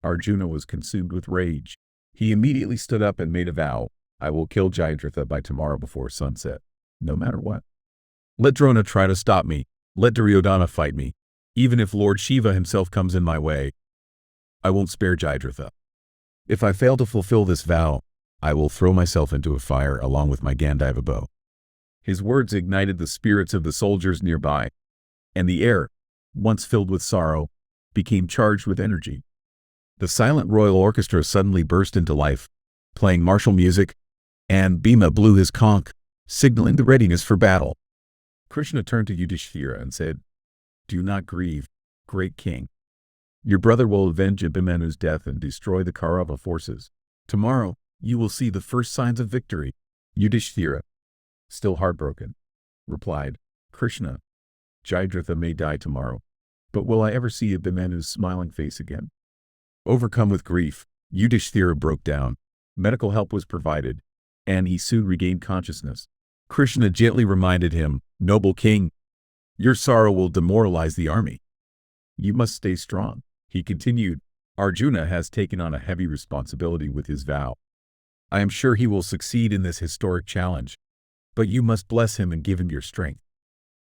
Arjuna was consumed with rage. He immediately stood up and made a vow. I will kill Jayadratha by tomorrow before sunset, no matter what. Let Drona try to stop me. Let Duryodhana fight me. Even if Lord Shiva himself comes in my way, I won't spare Jayadratha. If I fail to fulfill this vow, I will throw myself into a fire along with my Gandiva bow. His words ignited the spirits of the soldiers nearby, and the air, once filled with sorrow, became charged with energy. The silent royal orchestra suddenly burst into life, playing martial music, and Bhima blew his conch, signaling the readiness for battle. Krishna turned to Yudhishthira and said, "Do not grieve, great king. Your brother will avenge Abhimanu's death and destroy the Kaurava forces. Tomorrow, you will see the first signs of victory." Yudhishthira, still heartbroken, replied, "Krishna, Jayadratha may die tomorrow, but will I ever see Abhimanu's smiling face again?" Overcome with grief, Yudhishthira broke down. Medical help was provided, and he soon regained consciousness. Krishna gently reminded him, "Noble king, your sorrow will demoralize the army. You must stay strong." He continued, "Arjuna has taken on a heavy responsibility with his vow. I am sure he will succeed in this historic challenge, but you must bless him and give him your strength."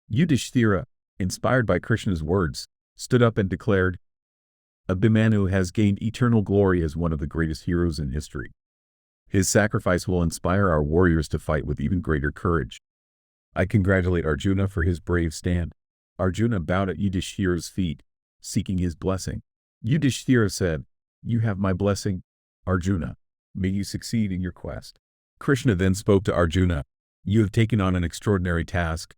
Yudhishthira, inspired by Krishna's words, stood up and declared, "Abhimanyu has gained eternal glory as one of the greatest heroes in history. His sacrifice will inspire our warriors to fight with even greater courage. I congratulate Arjuna for his brave stand." Arjuna bowed at Yudhishthira's feet, seeking his blessing. Yudhishthira said, "You have my blessing, Arjuna. May you succeed in your quest." Krishna then spoke to Arjuna, "You have taken on an extraordinary task,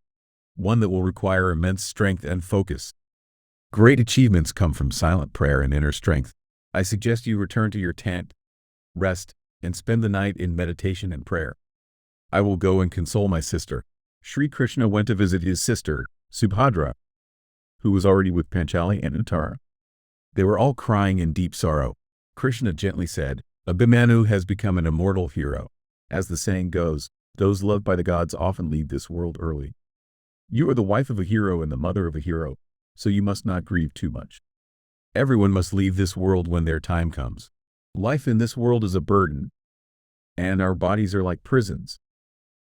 one that will require immense strength and focus. Great achievements come from silent prayer and inner strength. I suggest you return to your tent, rest, and spend the night in meditation and prayer. I will go and console my sister." Sri Krishna went to visit his sister, Subhadra, who was already with Panchali and Uttara. They were all crying in deep sorrow. Krishna gently said, "Abhimanyu has become an immortal hero. As the saying goes, those loved by the gods often leave this world early. You are the wife of a hero and the mother of a hero, so you must not grieve too much. Everyone must leave this world when their time comes. Life in this world is a burden, and our bodies are like prisons.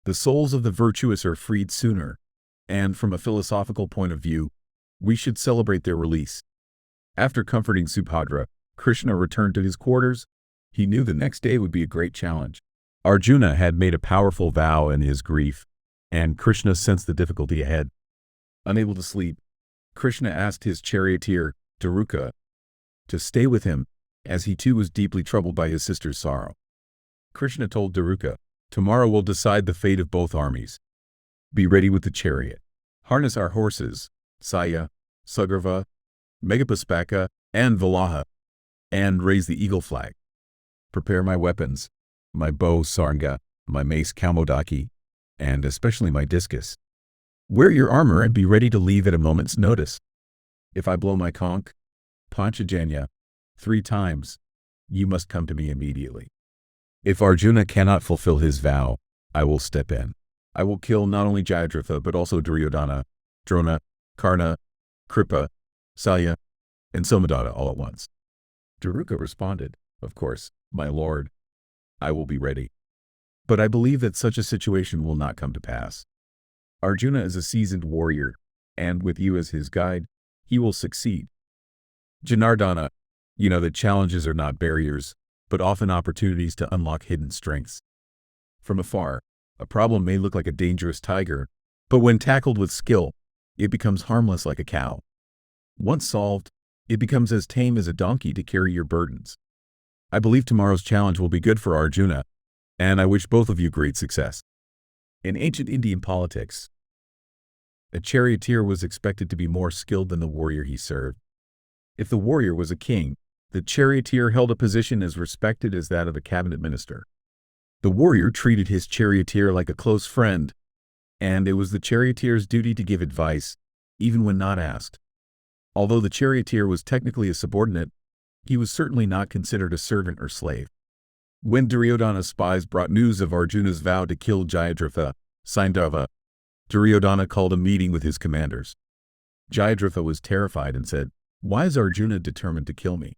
The souls of the virtuous are freed sooner, and from a philosophical point of view, we should celebrate their release." After comforting Subhadra, Krishna returned to his quarters. He knew the next day would be a great challenge. Arjuna had made a powerful vow in his grief, and Krishna sensed the difficulty ahead. Unable to sleep, Krishna asked his charioteer, Daruka, to stay with him, as he too was deeply troubled by his sister's sorrow. Krishna told Daruka, "Tomorrow will decide the fate of both armies. Be ready with the chariot. Harness our horses, Saya, Sugrava, Meghapuspaka, and Valaha, and raise the eagle flag. Prepare my weapons, my bow Saranga, my mace Kaumodaki, and especially my discus. Wear your armor and be ready to leave at a moment's notice. If I blow my conch, Panchajanya, 3 times, you must come to me immediately. If Arjuna cannot fulfill his vow, I will step in. I will kill not only Jayadratha but also Duryodhana, Drona, Karna, Kripa, Salya, and Somadatta all at once." Daruka responded, "Of course, my lord, I will be ready. But I believe that such a situation will not come to pass. Arjuna is a seasoned warrior, and with you as his guide, he will succeed. Janardana, you know that challenges are not barriers, but often opportunities to unlock hidden strengths. From afar, a problem may look like a dangerous tiger, but when tackled with skill, it becomes harmless like a cow. Once solved, it becomes as tame as a donkey to carry your burdens. I believe tomorrow's challenge will be good for Arjuna, and I wish both of you great success." In ancient Indian politics, a charioteer was expected to be more skilled than the warrior he served. If the warrior was a king, the charioteer held a position as respected as that of a cabinet minister. The warrior treated his charioteer like a close friend, and it was the charioteer's duty to give advice, even when not asked. Although the charioteer was technically a subordinate, he was certainly not considered a servant or slave. When Duryodhana's spies brought news of Arjuna's vow to kill Jayadratha, Saindava, Duryodhana called a meeting with his commanders. Jayadratha was terrified and said, "Why is Arjuna determined to kill me?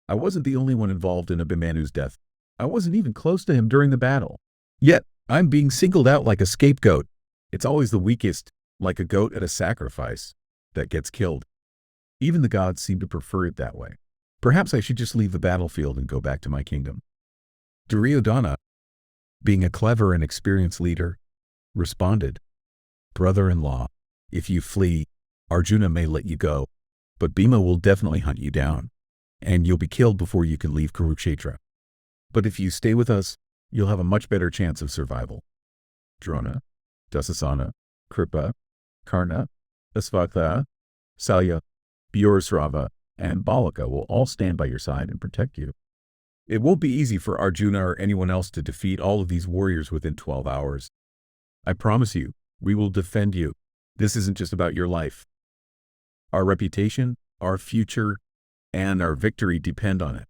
I wasn't the only one involved in Abhimanu's death. I wasn't even close to him during the battle. Yet, I'm being singled out like a scapegoat. It's always the weakest, like a goat at a sacrifice, that gets killed. Even the gods seem to prefer it that way. Perhaps I should just leave the battlefield and go back to my kingdom. Duryodhana, being a clever and experienced leader, responded, "Brother-in-law, if you flee, Arjuna may let you go, but Bhima will definitely hunt you down, and you'll be killed before you can leave Kurukshetra. But if you stay with us, you'll have a much better chance of survival. Drona, Dasasana, Kripa, Karna, Asvatha, Salya, Bhurasrava, and Balaka will all stand by your side and protect you. It won't be easy for Arjuna or anyone else to defeat all of these warriors within 12 hours. I promise you, we will defend you. This isn't just about your life. Our reputation, our future, and our victory depend on it."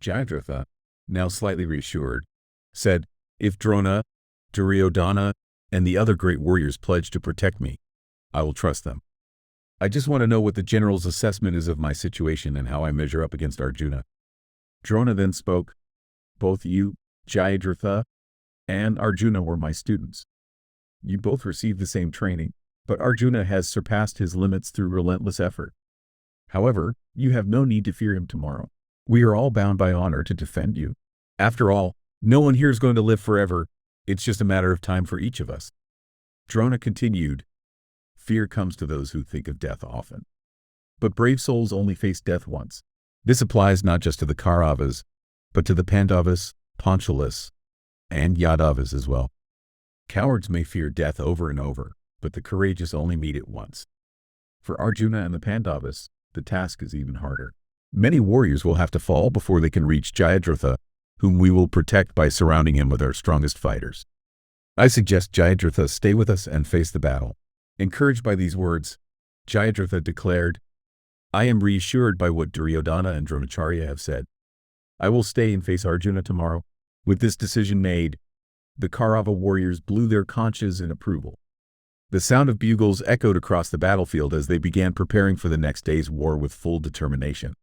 Jayadratha, now slightly reassured, said, "If Drona, Duryodhana, and the other great warriors pledge to protect me, I will trust them. I just want to know what the general's assessment is of my situation and how I measure up against Arjuna." Drona then spoke, "Both you, Jayadratha, and Arjuna were my students. You both received the same training, but Arjuna has surpassed his limits through relentless effort. However, you have no need to fear him tomorrow. We are all bound by honor to defend you. After all, no one here is going to live forever. It's just a matter of time for each of us." Drona continued, "Fear comes to those who think of death often. But brave souls only face death once. This applies not just to the Kauravas, but to the Pandavas, Panchalas, and Yadavas as well. Cowards may fear death over and over, but the courageous only meet it once. For Arjuna and the Pandavas, the task is even harder. Many warriors will have to fall before they can reach Jayadratha, whom we will protect by surrounding him with our strongest fighters. I suggest Jayadratha stay with us and face the battle." Encouraged by these words, Jayadratha declared, "I am reassured by what Duryodhana and Dronacharya have said. I will stay and face Arjuna tomorrow." With this decision made, the Kaurava warriors blew their conches in approval. The sound of bugles echoed across the battlefield as they began preparing for the next day's war with full determination.